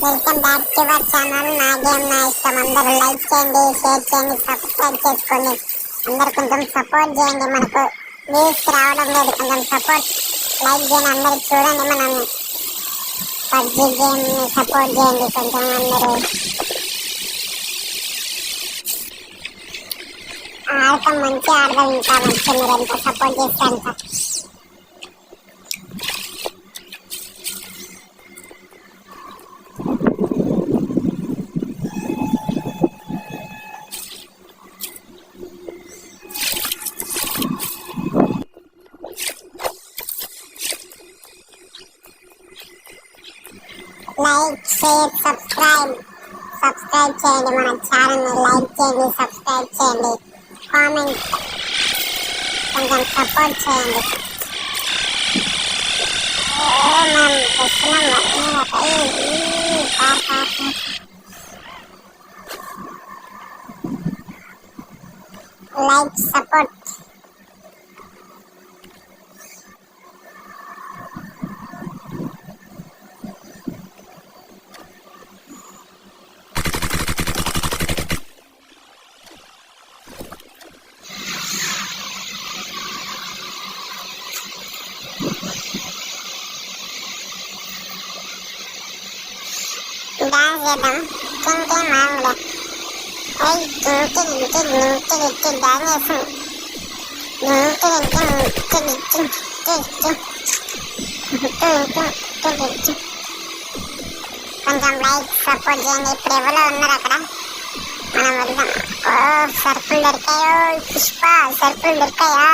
Welcome back to our channel నా game నా ఇష్టం. అందరూ లైక్ చేయండి, షేర్ చేయండి, సబ్స్క్రైబ్ చేసుకోండి. అందరు కొంచెం సపోర్ట్ చేయండి. మనకు వ్యూస్ రావడం లేదు, కొంచెం సపోర్ట్ లైక్ చేయండి. అందరు చూడండి, మనం పబ్జి గేమ్ సపోర్ట్ చేయండి కొంచెం అందరూ. ఆడతాం, మంచిగా ఆడదాం, ఇంకా మంచిగా మీరు ఎంత సపోర్ట్ చేస్తే అంత. లైక్, షేర్, సబ్స్క్రైబ్ చేయండి. మన ఛానల్ని లైక్ చేయండి, సబ్స్క్రైబ్ చేయండి, కామెంట్ కొంచెం సపోర్ట్ చేయండి. మనం లైక్ సపోర్ట్. డాన్స్ చేద్దాం, చింకే మామూలు ఇంటి డాన్స్ చేస్తాం. కొంచెం లైక్ సపోర్ట్ చేయండి. ఇప్పుడు ఎవరో ఉన్నారు అక్కడ, మనం వెళ్దాం. ఓ సర్కులు దొరికాయో పుష్ప, సర్కులు దొరికాయా?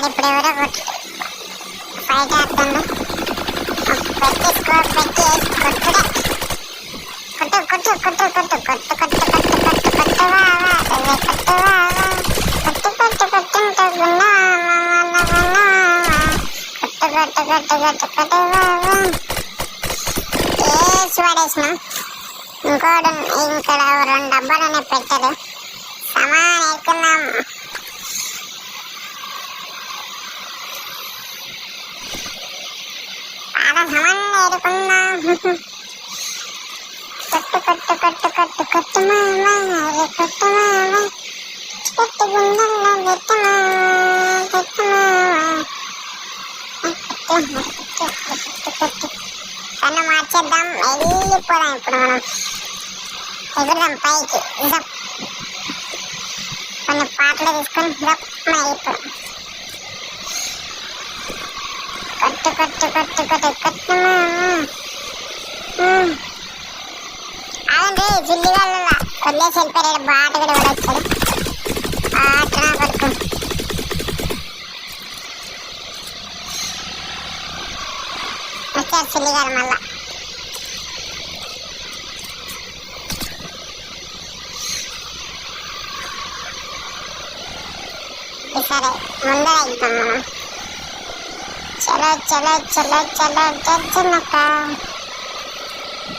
ఇప్పుడు ఎవరో ఫైట్ ఆడుతుండ్రు. పడేసిన ఇంకోడు ఇక్కడ 2 డబ్బాలనే పెట్టారు. సమాన్ ఎక్కున్నాం. కన్ను మార్చేద్దాం, వెళ్ళిపోదాం. ఇప్పుడు మనం ఎగురుదాం పైకి. కొన్ని పాటలు తీసుకొని అయిపోదాం. అదండి చిల్లి వాళ్ళ వదిలేసి వెళ్ళిపోయాడు. బాట కూడా వచ్చాడు. ఆటనా పడుకు వచ్చారు చిల్లి గారు మళ్ళా. సరే ముందర వెళ్తాం మనం. చలో చలో చలో చలో చచ్చనక్క,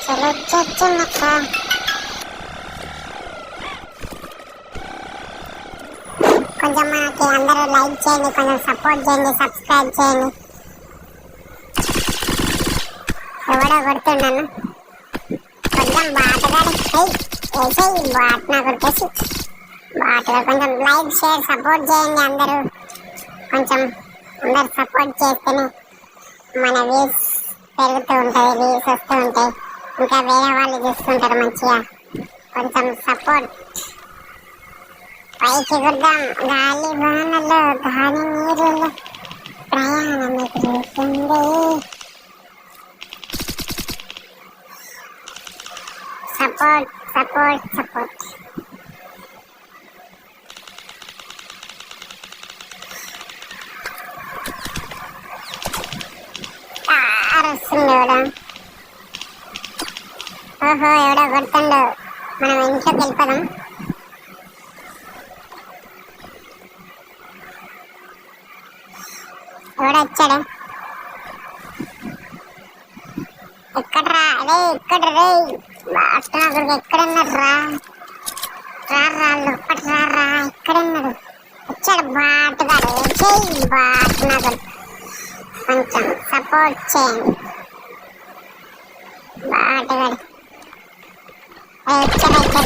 చలో చచ్చనక్క. కొంచెం మనకి అందరూ లైక్ చేయండి, కొంచెం సపోర్ట్ చేయండి, సబ్స్క్రైబ్ చేయండి. ఎవడో కొడుతున్నాను కొంచెం బాటగాడు వేసేయి, బాటనా కొట్టేసి బాటగా కొంచెం లైక్ షేర్ సపోర్ట్ చేయండి. అందరూ కొంచెం అందరు సపోర్ట్ చేస్తేనే మన వ్యూస్ పెరుగుతూ ఉంటుంది, వ్యూస్ వస్తూ ఉంటాయి, ఇంకా వేరే వాళ్ళు చూస్తుంటారు మంచిగా. కొంచెం సపోర్ట్. పైకి ఎగురుదాం, గాలి వానలో గాలి నీరులో ప్రయాణం ఎగురుతుంది. Support support support. వస్తుంది కూడా ఓహో ఎవడో కొడుతుండు, మనం ఇంట్లోకి వెళ్ళిపోదాం. ఎవడో వచ్చాడు. ఎక్కడ్రా రే, ఎక్కడ రే బాటనగర్ ఎక్కడున్నాడు రా, రారా లోపట రారా, ఎక్కడున్నాడు? వచ్చాడు బాటగాడు. చెయ్యి బాటనగర్, కొంచెం సపోర్ట్ చేయండి బాటగాడు. వచ్చాడు, అయితే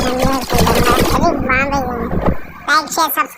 బాంబే. Like share subscribe.